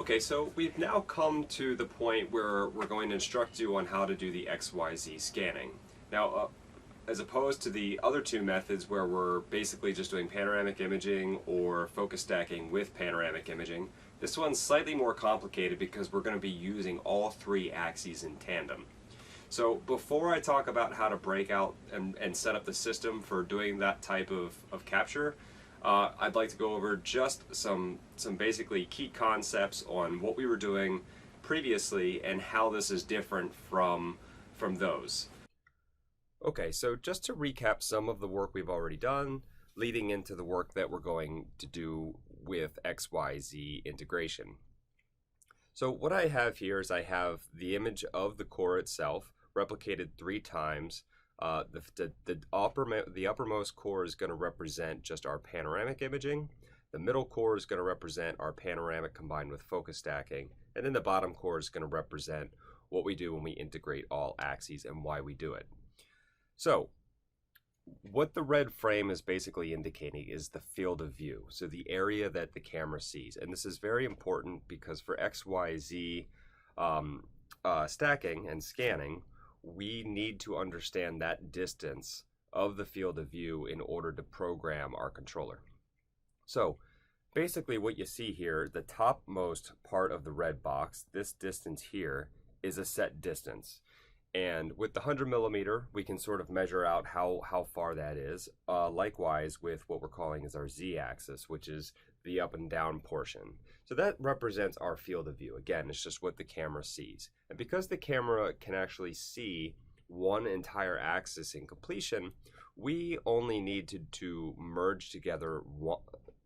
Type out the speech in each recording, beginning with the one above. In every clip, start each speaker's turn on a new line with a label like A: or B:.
A: Okay, so we've now come to the point where we're going to instruct you on how to do the XYZ scanning. Now, as opposed to the other two methods where we're basically just doing panoramic imaging or focus stacking with panoramic imaging, this one's slightly more complicated because we're going to be using all three axes in tandem. So before I talk about how to break out and set up the system for doing that type of capture, I'd like to go over just some basically key concepts on what we were doing previously and how this is different from those. Okay, so just to recap some of the work we've already done, leading into the work that we're going to do with XYZ integration. So what I have here is I have the image of the core itself replicated 3 times. The uppermost core is going to represent just our panoramic imaging. The middle core is going to represent our panoramic combined with focus stacking. And then the bottom core is going to represent what we do when we integrate all axes and why we do it. So what the red frame is basically indicating is the field of view, so the area that the camera sees. And this is very important because for XYZ stacking and scanning, we need to understand that distance of the field of view in order to program our controller. So basically what you see here, the topmost part of the red box, this distance here, is a set distance. And with the 100 millimeter, we can sort of measure out how far that is. Likewise with what we're calling is our z-axis, which is the up and down portion. So that represents our field of view. Again, it's just what the camera sees. And because the camera can actually see one entire axis in completion, we only need to merge together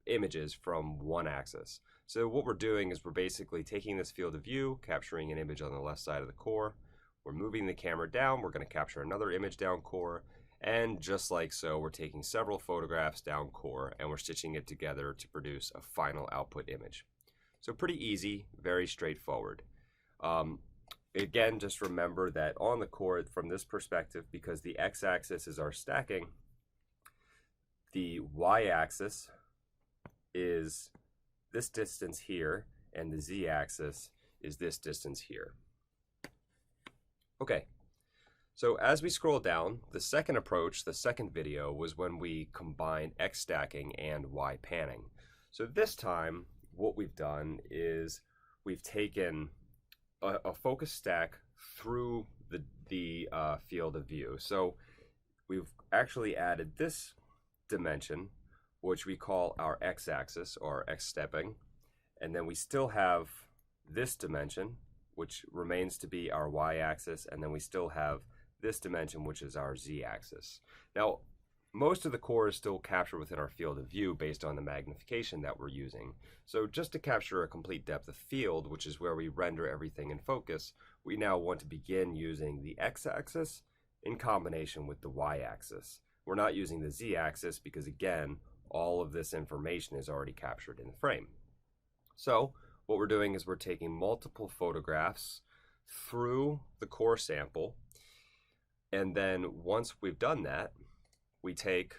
A: images from one axis. So what we're doing is we're basically taking this field of view, capturing an image on the left side of the core. We're moving the camera down, we're going to capture another image down core, and just like so, we're taking several photographs down core and we're stitching it together to produce a final output image. So pretty easy, very straightforward. Again, just remember that on the core, from this perspective, because the x-axis is our stacking, the y-axis is this distance here, and the z-axis is this distance here. Okay, so as we scroll down, the second approach, the second video, was when we combined X stacking and Y panning. So this time, what we've done is we've taken a focus stack through the field of view. So we've actually added this dimension, which we call our X-axis or X stepping, and then we still have this dimension, which remains to be our y-axis, and then we still have this dimension, which is our z-axis. Now, most of the core is still captured within our field of view based on the magnification that we're using. So just to capture a complete depth of field, which is where we render everything in focus, we now want to begin using the x-axis in combination with the y-axis. We're not using the z-axis because, again, all of this information is already captured in the frame. So what we're doing is we're taking multiple photographs through the core sample, and then once we've done that, we take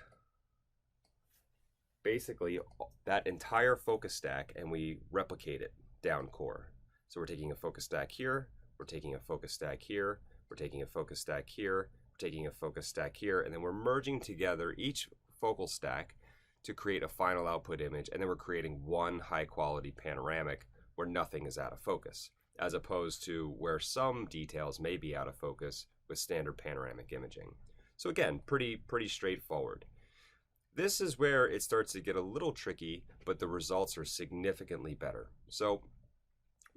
A: basically that entire focus stack and we replicate it down core. So we're taking a focus stack here, we're taking a focus stack here, we're taking a focus stack here, we're taking a focus stack here, and then we're merging together each focal stack to create a final output image, and then we're creating one high quality panoramic where nothing is out of focus, as opposed to where some details may be out of focus with standard panoramic imaging. So again, pretty straightforward. This is where it starts to get a little tricky, but the results are significantly better. So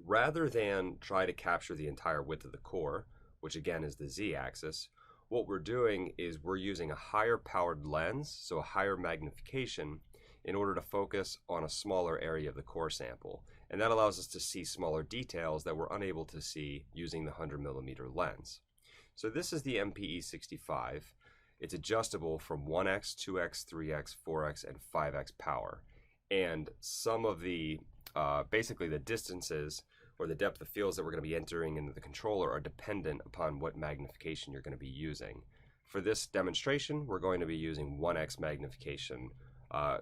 A: rather than try to capture the entire width of the core, which again is the z-axis, what we're doing is we're using a higher powered lens, so a higher magnification, in order to focus on a smaller area of the core sample. And that allows us to see smaller details that we're unable to see using the 100 millimeter lens. So this is the MPE65. It's adjustable from 1x, 2x, 3x, 4x, and 5x power. And some of the, basically the distances or the depth of fields that we're going to be entering into the controller are dependent upon what magnification you're going to be using. For this demonstration, we're going to be using 1x magnification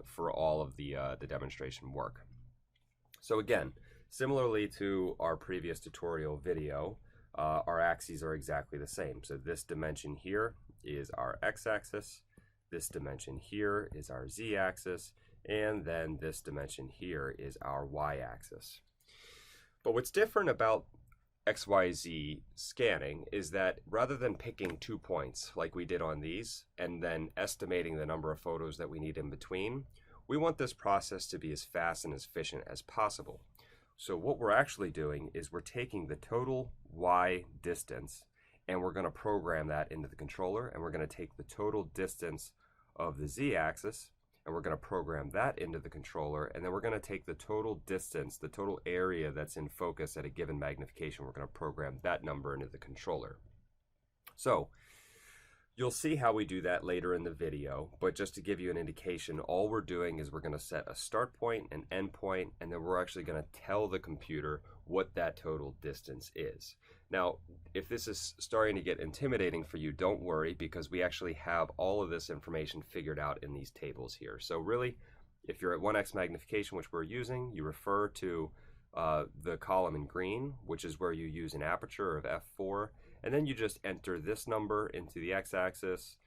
A: for all of the demonstration work. So again, Similarly to our previous tutorial video, our axes are exactly the same. So this dimension here is our x-axis, this dimension here is our z-axis, and then this dimension here is our y-axis. But what's different about XYZ scanning is that rather than picking 2 points like we did on these and then estimating the number of photos that we need in between, we want this process to be as fast and as efficient as possible. So what we're actually doing is we're taking the total Y distance and we're going to program that into the controller, and we're going to take the total distance of the Z-axis and we're going to program that into the controller, and then we're going to take the total distance, the total area that's in focus at a given magnification, we're going to program that number into the controller. So you'll see how we do that later in the video, but just to give you an indication, all we're doing is we're going to set a start point, an end point, and then we're actually going to tell the computer what that total distance is. Now, if this is starting to get intimidating for you, don't worry, because we actually have all of this information figured out in these tables here. So really, if you're at 1x magnification, which we're using, you refer to the column in green, which is where you use an aperture of f4, and then you just enter this number into the x-axis,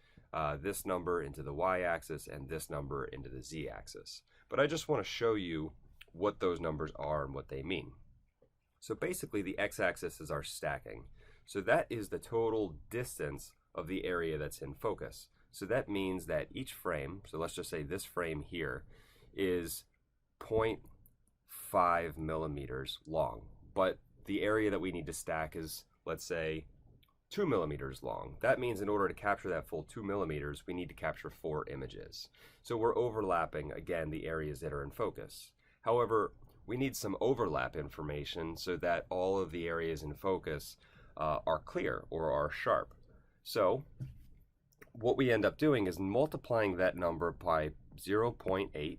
A: this number into the y-axis, and this number into the z-axis. But I just want to show you what those numbers are and what they mean. So basically the x-axis is our stacking. So that is the total distance of the area that's in focus. So that means that each frame, so let's just say this frame here, is 0.5 millimeters long. But the area that we need to stack is, let's say, 2 millimeters long. That means in order to capture that full 2 millimeters, we need to capture 4 images. So we're overlapping, again, the areas that are in focus. However, we need some overlap information so that all of the areas in focus are clear or are sharp. So what we end up doing is multiplying that number by 0.8,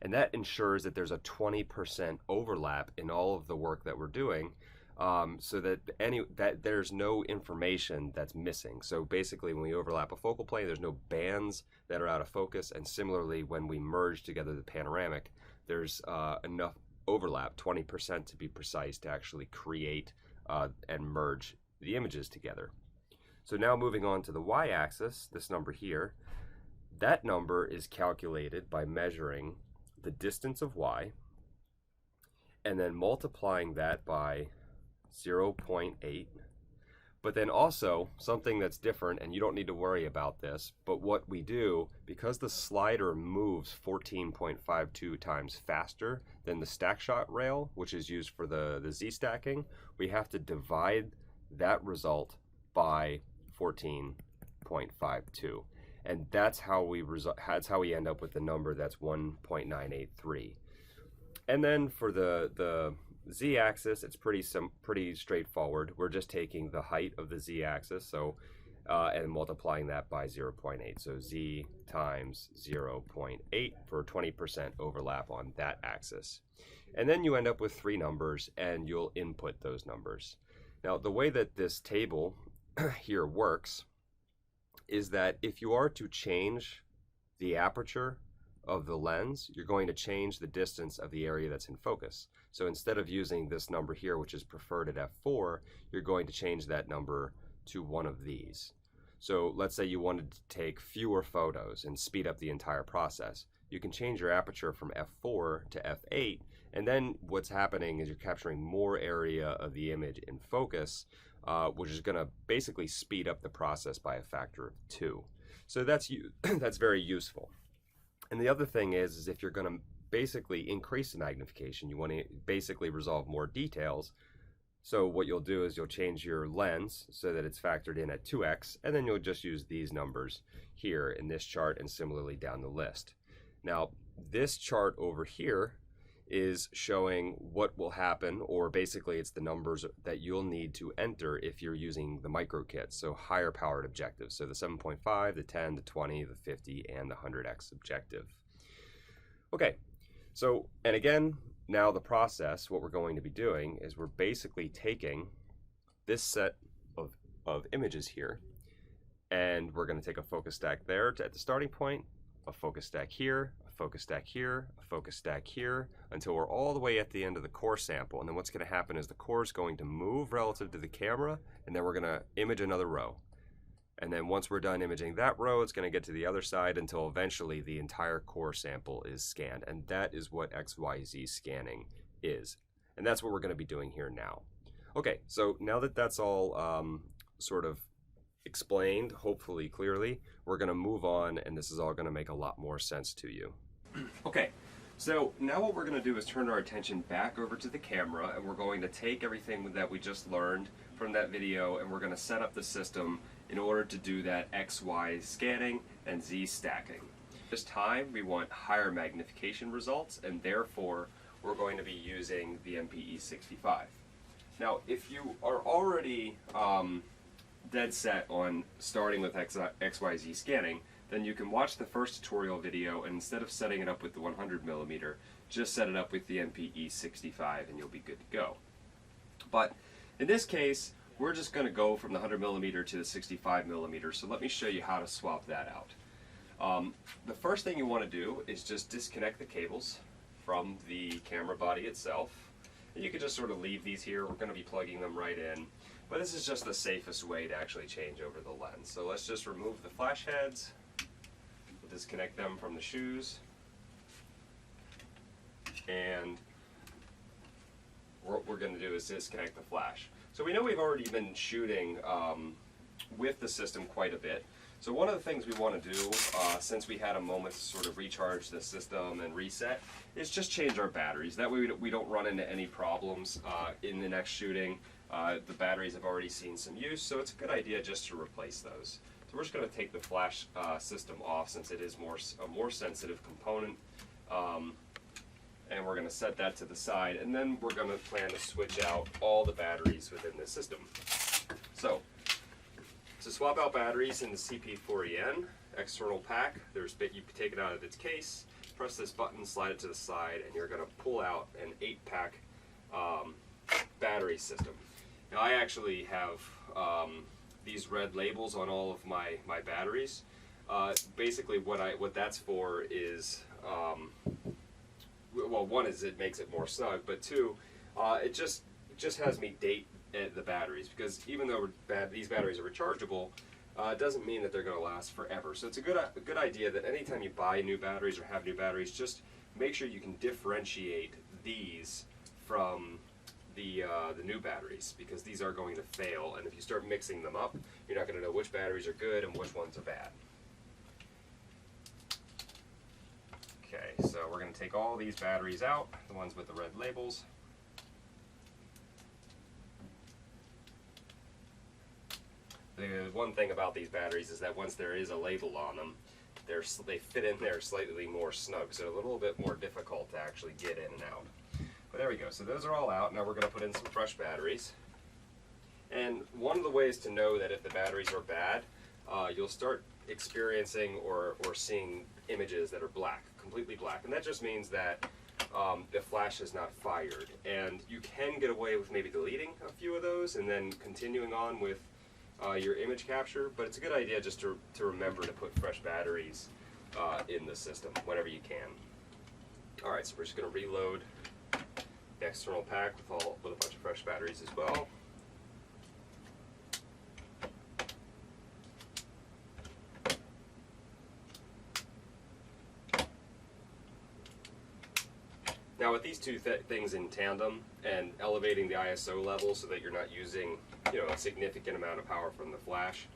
A: and that ensures that there's a 20% overlap in all of the work that we're doing, so that there's no information that's missing. So basically, when we overlap a focal plane, there's no bands that are out of focus, and similarly, when we merge together the panoramic, there's enough overlap, 20% to be precise, to actually create and merge the images together. So now moving on to the y-axis, this number here, that number is calculated by measuring the distance of y and then multiplying that by 0.8. But then also something that's different, and you don't need to worry about this, but what we do, because the slider moves 14.52 times faster than the stack shot rail, which is used for the Z stacking, we have to divide that result by 14.52. And that's how we end up with the number that's 1.983. And then for the Z-axis, it's pretty straightforward. We're just taking the height of the Z-axis, so and multiplying that by 0.8. So Z times 0.8 for 20% overlap on that axis. And then you end up with 3 numbers, and you'll input those numbers. Now, the way that this table here works is that if you are to change the aperture of the lens, you're going to change the distance of the area that's in focus. So instead of using this number here, which is preferred at f4, you're going to change that number to one of these. So let's say you wanted to take fewer photos and speed up the entire process. You can change your aperture from f4 to f8, and then what's happening is you're capturing more area of the image in focus, which is going to basically speed up the process by a factor of 2. So that's very useful. And the other thing is if you're going to basically increase the magnification, you want to basically resolve more details. So what you'll do is you'll change your lens so that it's factored in at 2x, and then you'll just use these numbers here in this chart and similarly down the list. Now, this chart over here is showing what will happen, or basically it's the numbers that you'll need to enter if you're using the micro kit, so higher powered objectives. So the 7.5, the 10, the 20, the 50, and the 100x objective. Okay, so, and again, now the process, what we're going to be doing is we're basically taking this set of images here, and we're going to take a focus stack there at the starting point, a focus stack here, a focus stack here, a focus stack here, until we're all the way at the end of the core sample. And then what's going to happen is the core is going to move relative to the camera, and then we're going to image another row. And then once we're done imaging that row, it's going to get to the other side until eventually the entire core sample is scanned. And that is what XYZ scanning is. And that's what we're going to be doing here now. Okay, so now that that's all sort of explained, hopefully clearly, we're going to move on, and this is all going to make a lot more sense to you. Okay, so now what we're going to do is turn our attention back over to the camera, and we're going to take everything that we just learned from that video, and we're going to set up the system in order to do that XY scanning and Z stacking. This time we want higher magnification results, and therefore we're going to be using the MPE65. Now if you are already dead set on starting with XYZ scanning, then you can watch the first tutorial video, and instead of setting it up with the 100mm, just set it up with the MPE65 and you'll be good to go. But in this case, we're just going to go from the 100mm to the 65mm, so let me show you how to swap that out. The first thing you want to do is just disconnect the cables from the camera body itself. And you can just sort of leave these here. We're going to be plugging them right in, but this is just the safest way to actually change over the lens. So let's just remove the flash heads. We'll disconnect them from the shoes, and what we're going to do is disconnect the flash. So we know we've already been shooting with the system quite a bit. So one of the things we want to do, since we had a moment to sort of recharge the system and reset, is just change our batteries. That way we don't run into any problems in the next shooting. The batteries have already seen some use, so it's a good idea just to replace those. So we're just going to take the flash system off, since it is a more sensitive component. And we're going to set that to the side, and then we're going to plan to switch out all the batteries within the system. So, to swap out batteries in the CP4EN external pack, you take it out of its case, press this button, slide it to the side, and you're going to pull out an 8-pack battery system. Now I actually have these red labels on all of my batteries. Basically what that's for is well, one is it makes it more snug, but two, it just has me date the batteries, because even though these batteries are rechargeable, it doesn't mean that they're going to last forever. So it's a good idea that anytime you buy new batteries or have new batteries, just make sure you can differentiate these from the new batteries, because these are going to fail, and if you start mixing them up, you're not going to know which batteries are good and which ones are bad. Okay, so we're going to take all these batteries out, the ones with the red labels. The one thing about these batteries is that once there is a label on them, they fit in there slightly more snug, so a little bit more difficult to actually get in and out. But there we go, so those are all out. Now we're going to put in some fresh batteries. And one of the ways to know that if the batteries are bad, you'll start experiencing or seeing images that are black, completely black, and that just means that the flash is not fired. And you can get away with maybe deleting a few of those and then continuing on with your image capture, but it's a good idea just to remember to put fresh batteries in the system whenever you can. Alright, so we're just going to reload the external pack with a bunch of fresh batteries as well. Now with these two things in tandem and elevating the ISO level so that you're not using a significant amount of power from the flash,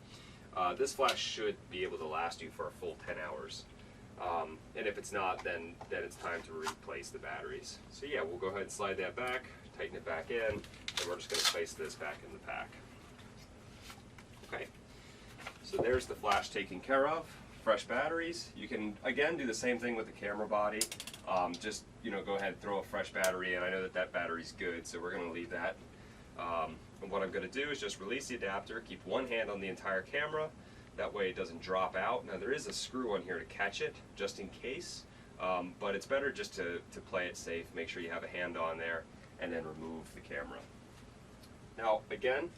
A: this flash should be able to last you for a full 10 hours. And if it's not, then it's time to replace the batteries. So yeah, we'll go ahead and slide that back, tighten it back in, and we're just going to place this back in the pack. Okay, so there's the flash taken care of. Fresh batteries. You can again do the same thing with the camera body. Just go ahead and throw a fresh battery in. I know that battery's good, so we're going to leave that. And what I'm going to do is just release the adapter, keep one hand on the entire camera, that way it doesn't drop out. Now there is a screw on here to catch it, just in case, but it's better just to play it safe. Make sure you have a hand on there, and then remove the camera. Now again,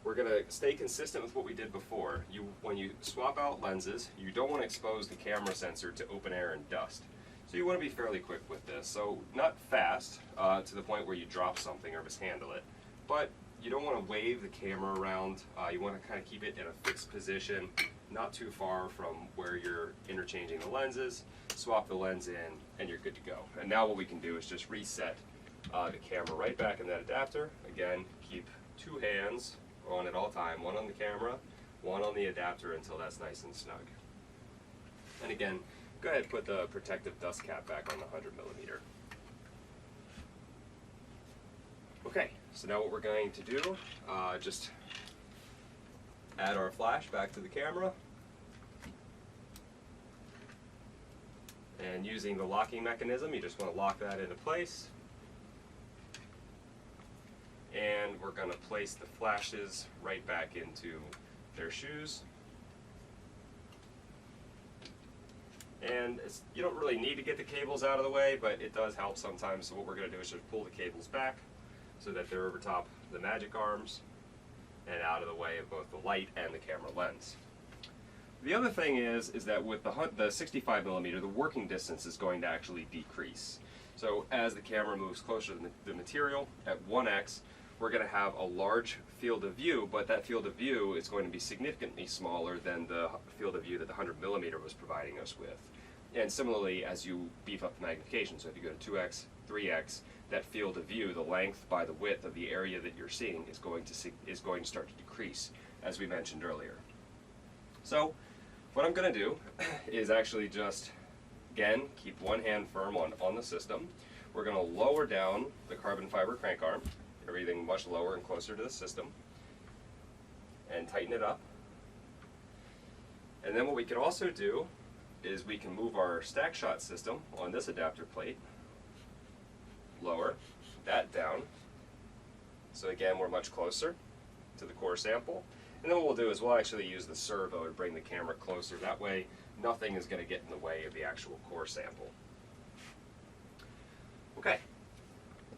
A: we're going to stay consistent with what we did before. When you swap out lenses, you don't want to expose the camera sensor to open air and dust. So you want to be fairly quick with this. So not fast to the point where you drop something or mishandle it, but you don't want to wave the camera around. You want to kind of keep it in a fixed position, not too far from where you're interchanging the lenses. Swap the lens in and you're good to go. And now what we can do is just reset the camera right back in that adapter. Again, keep two hands on at all time, one on the camera, one on the adapter until that's nice and snug. And again, go ahead and put the protective dust cap back on the 100mm. Okay, so now what we're going to do, just add our flash back to the camera. And using the locking mechanism, you just want to lock that into place. And we're going to place the flashes right back into their shoes. And you don't really need to get the cables out of the way, but it does help sometimes. So what we're going to do is just pull the cables back so that they're over top the magic arms and out of the way of both the light and the camera lens. The other thing is that with the 65mm, the working distance is going to actually decrease. So as the camera moves closer to the material at 1x, we're going to have a large field of view, but that field of view is going to be significantly smaller than the field of view that the 100mm was providing us with. And similarly, as you beef up the magnification, so if you go to 2x, 3x, that field of view, the length by the width of the area that you're seeing is going to start to decrease, as we mentioned earlier. So what I'm going to do is actually just, again, keep one hand firm on the system. We're going to lower down the carbon fiber crank arm, everything much lower and closer to the system, and tighten it up. And then what we can also do is we can move our stack shot system on this adapter plate, lower that down. So again, we're much closer to the core sample. And then what we'll do is we'll actually use the servo to bring the camera closer. That way, nothing is going to get in the way of the actual core sample. Okay.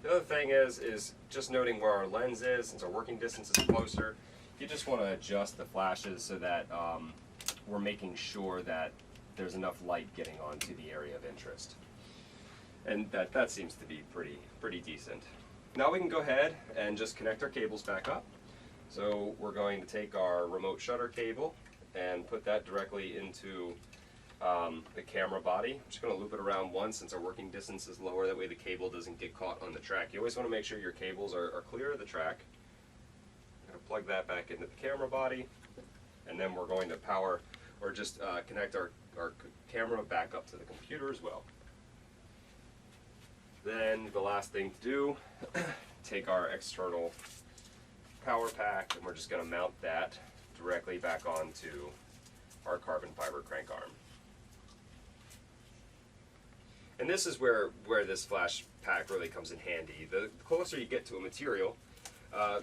A: The other thing is just noting where our lens is, since our working distance is closer. You just want to adjust the flashes so that we're making sure that there's enough light getting onto the area of interest. And that seems to be pretty decent. Now we can go ahead and just connect our cables back up. So we're going to take our remote shutter cable and put that directly into the camera body. I'm just going to loop it around once since our working distance is lower. That way the cable doesn't get caught on the track. You always want to make sure your cables are clear of the track. I'm going to plug that back into the camera body, and then we're going to power or just connect our camera back up to the computer as well. Then the last thing to do, take our external power pack, and we're just going to mount that directly back onto our carbon fiber crank arm. And this is where this flash pack really comes in handy. The closer you get to a material,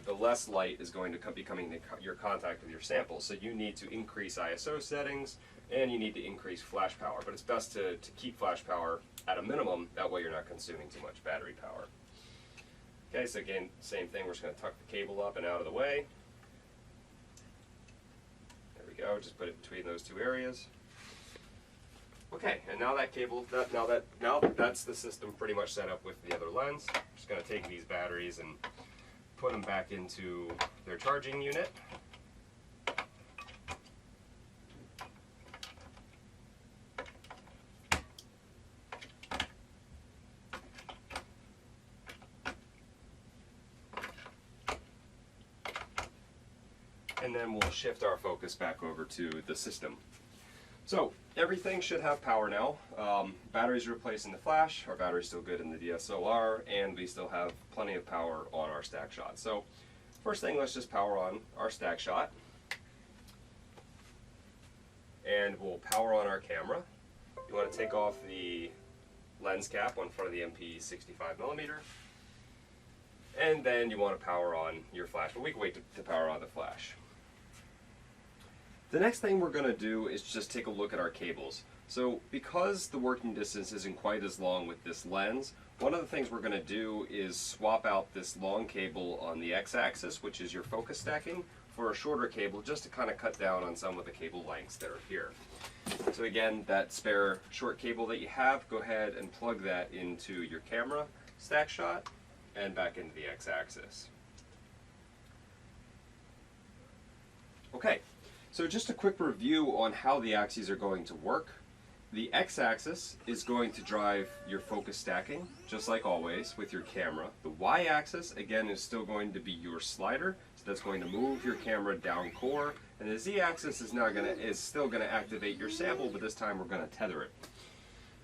A: the less light is going to be coming to your contact with your sample. So you need to increase ISO settings and you need to increase flash power. But it's best to keep flash power at a minimum. That way you're not consuming too much battery power. Okay, so again, same thing. We're just going to tuck the cable up and out of the way. There we go. Just put it between those two areas. Okay, and now that cable, now that's the system pretty much set up with the other lens. I'm just going to take these batteries and put them back into their charging unit. And then we'll shift our focus back over to the system. So everything should have power now. Batteries are replacing the flash, our battery's still good in the DSLR, and we still have plenty of power on our stack shot. So first thing, let's just power on our stack shot. And we'll power on our camera. You want to take off the lens cap on front of the MP 65mm. And then you want to power on your flash, but we can wait to power on the flash. The next thing we're going to do is just take a look at our cables. So because the working distance isn't quite as long with this lens, one of the things we're going to do is swap out this long cable on the x-axis, which is your focus stacking, for a shorter cable just to kind of cut down on some of the cable lengths that are here. So again, that spare short cable that you have, go ahead and plug that into your camera stack shot and back into the x-axis. Okay, so just a quick review on how the axes are going to work. The x-axis is going to drive your focus stacking, just like always with your camera. The y-axis, again, is still going to be your slider, so that's going to move your camera down core. And the z-axis is still going to activate your sample, but this time we're going to tether it.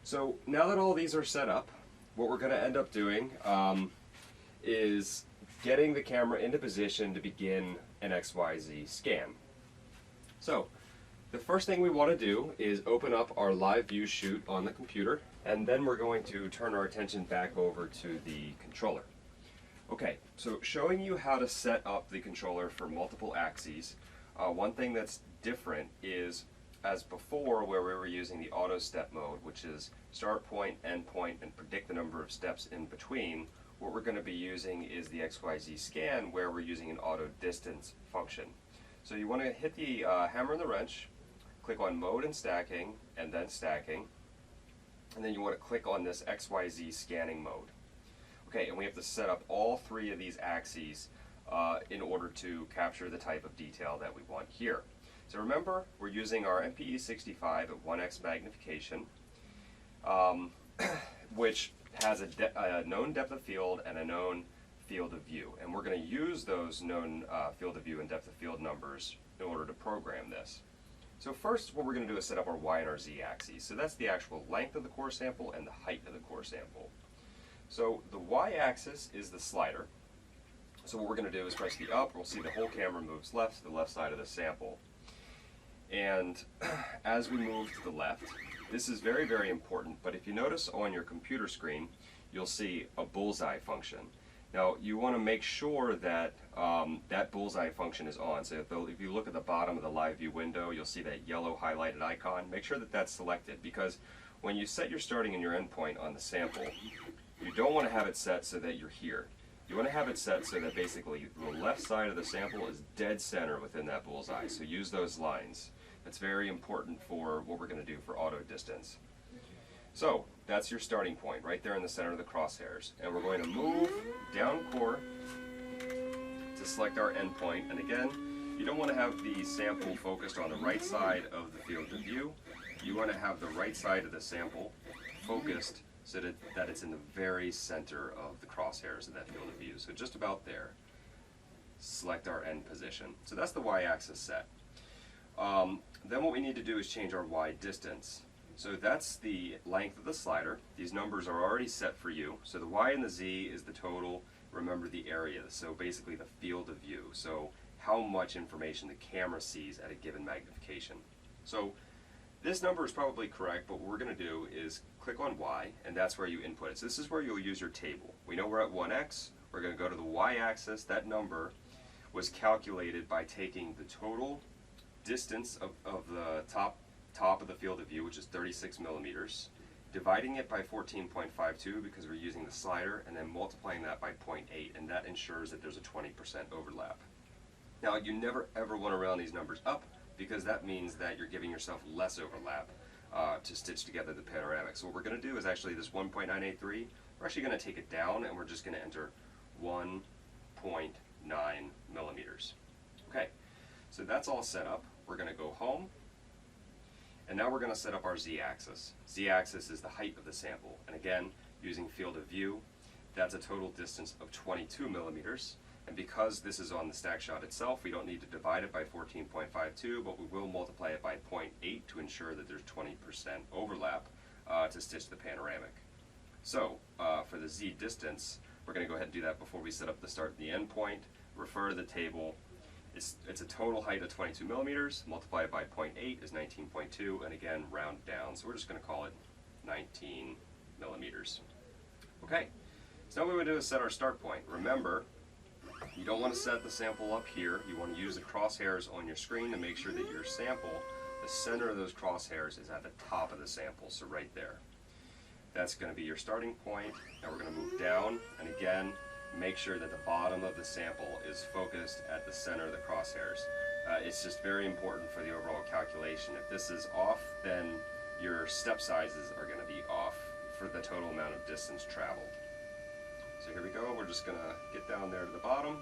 A: So now that all these are set up, what we're going to end up doing is getting the camera into position to begin an XYZ scan. So the first thing we want to do is open up our live view chute on the computer, and then we're going to turn our attention back over to the controller. Okay, so showing you how to set up the controller for multiple axes. One thing that's different is, as before, where we were using the auto step mode, which is start point, end point, and predict the number of steps in between, what we're going to be using is the XYZ scan, where we're using an auto distance function. So you want to hit the hammer and the wrench, click on mode and stacking, and then stacking, and then you want to click on this XYZ scanning mode. Okay, and we have to set up all three of these axes in order to capture the type of detail that we want here. So remember, we're using our MPE65 at 1x magnification, which has a known depth of field and a known field of view. And we're going to use those known field of view and depth of field numbers in order to program this. So first, what we're going to do is set up our y and our z axes. So that's the actual length of the core sample and the height of the core sample. So the y-axis is the slider. So what we're going to do is press the up. We'll see the whole camera moves left to the left side of the sample. And as we move to the left, this is very, very important. But if you notice on your computer screen, you'll see a bullseye function. Now, you want to make sure that that bullseye function is on. So if you look at the bottom of the live view window, you'll see that yellow highlighted icon. Make sure that that's selected, because when you set your starting and your end point on the sample, you don't want to have it set so that you're here. You want to have it set so that basically the left side of the sample is dead center within that bullseye. So use those lines. That's very important for what we're going to do for auto distance. So that's your starting point right there in the center of the crosshairs. And we're going to move down core to select our endpoint. And again, you don't want to have the sample focused on the right side of the field of view. You want to have the right side of the sample focused so that it's in the very center of the crosshairs of that field of view. So just about there. Select our end position. So that's the y-axis set. Then what we need to do is change our y distance. So that's the length of the slider. These numbers are already set for you. So the y and the z is the total, remember the area, so basically the field of view. So how much information the camera sees at a given magnification. So this number is probably correct, but what we're going to do is click on y, and that's where you input it. So this is where you'll use your table. We know we're at 1x. We're going to go to the y-axis. That number was calculated by taking the total distance of the top of the field of view, which is 36 millimeters, dividing it by 14.52 because we're using the slider, and then multiplying that by 0.8, and that ensures that there's a 20% overlap. Now, you never ever want to round these numbers up, because that means that you're giving yourself less overlap to stitch together the panoramic. So what we're going to do is actually this 1.983, we're actually going to take it down, and we're just going to enter 1.9 millimeters. Okay, so that's all set up. We're going to go home, and now we're going to set up our z-axis. Z-axis is the height of the sample, and again, using field of view, that's a total distance of 22 millimeters. And because this is on the stack shot itself, we don't need to divide it by 14.52, but we will multiply it by 0.8 to ensure that there's 20% overlap to stitch the panoramic. So for the z distance, we're going to go ahead and do that before we set up the start and the end point. Refer to the table. It's a total height of 22 millimeters, multiply it by 0.8 is 19.2, and again, round down. So we're just going to call it 19 millimeters. Okay, so now what we want to do is set our start point. Remember, you don't want to set the sample up here. You want to use the crosshairs on your screen to make sure that your sample the center of those crosshairs is at the top of the sample, so right there. That's going to be your starting point. Now we're going to move down, and again, make sure that the bottom of the sample is focused at the center of the crosshairs. It's just very important for the overall calculation. If this is off, then your step sizes are going to be off for the total amount of distance traveled. So here we go, we're just going to get down there to the bottom.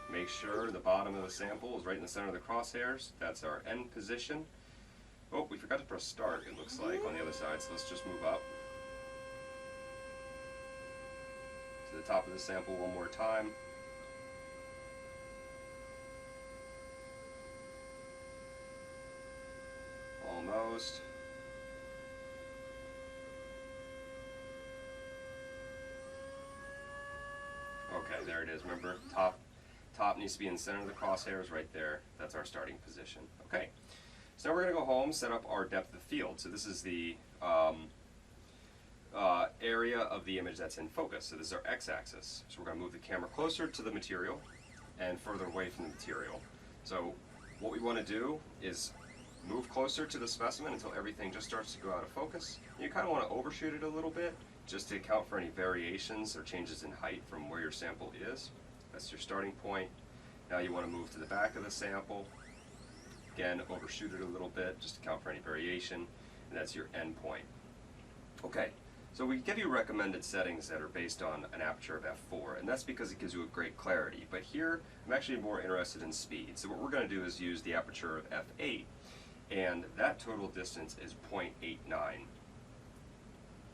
A: Make sure the bottom of the sample is right in the center of the crosshairs. That's our end position. Oh, we forgot to press start, it looks like, on the other side, so let's just move up to the top of the sample one more time. Almost. Okay, there it is. Remember, top needs to be in the center of the crosshairs right there. That's our starting position. Okay, so now we're going to go home, set up our depth of field. So this is the area of the image that's in focus. So this is our x-axis. So we're going to move the camera closer to the material and further away from the material. So what we want to do is move closer to the specimen until everything just starts to go out of focus. You kind of want to overshoot it a little bit just to account for any variations or changes in height from where your sample is. That's your starting point. Now you want to move to the back of the sample. Again, overshoot it a little bit just to account for any variation, and that's your end point. Okay, so we give you recommended settings that are based on an aperture of f4, and that's because it gives you a great clarity. But here, I'm actually more interested in speed. So what we're going to do is use the aperture of f8, and that total distance is 0.89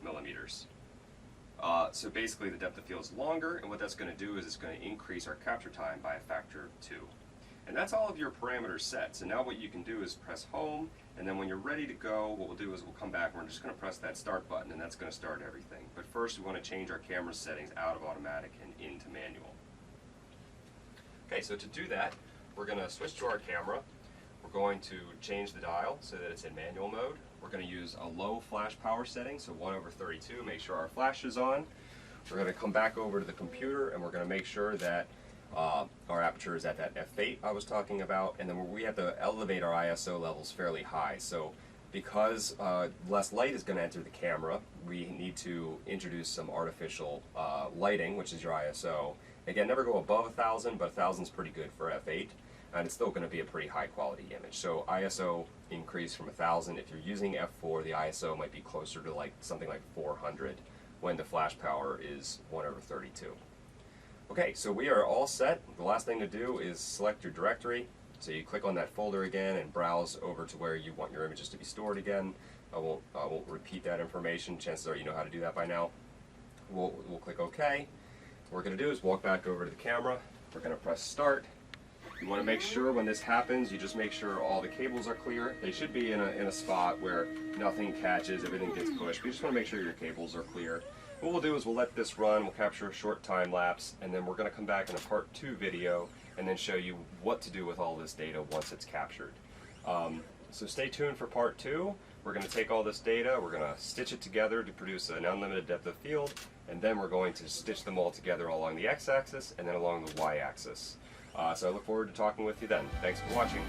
A: millimeters. So basically the depth of field is longer, and what that's going to do is it's going to increase our capture time by a factor of 2. And that's all of your parameters set. So now what you can do is press home, and then when you're ready to go, what we'll do is we'll come back and we're just going to press that start button, and that's going to start everything. But first we want to change our camera settings out of automatic and into manual. Okay, so to do that, we're going to switch to our camera. We're going to change the dial so that it's in manual mode. We're going to use a low flash power setting, so 1/32, make sure our flash is on. We're going to come back over to the computer and we're going to make sure that our aperture is at that f8 I was talking about, and then we have to elevate our ISO levels fairly high. So because less light is going to enter the camera, we need to introduce some artificial lighting, which is your ISO. Again, never go above 1000, but 1000 is pretty good for f8. And it's still going to be a pretty high quality image. So ISO increase from 1000. If you're using f4, the ISO might be closer to like something like 400 when the flash power is 1/32. Okay, so we are all set. The last thing to do is select your directory. So you click on that folder again and browse over to where you want your images to be stored again. I won't repeat that information. Chances are you know how to do that by now. We'll click OK. What we're going to do is walk back over to the camera. We're going to press start. You want to make sure when this happens, you just make sure all the cables are clear. They should be in a spot where nothing catches, everything gets pushed. But you just want to make sure your cables are clear. What we'll do is we'll let this run, we'll capture a short time lapse, and then we're going to come back in a part 2 video and then show you what to do with all this data once it's captured. So stay tuned for part 2. We're going to take all this data, we're going to stitch it together to produce an unlimited depth of field, and then we're going to stitch them all together along the x-axis and then along the y-axis. So I look forward to talking with you then. Thanks for watching.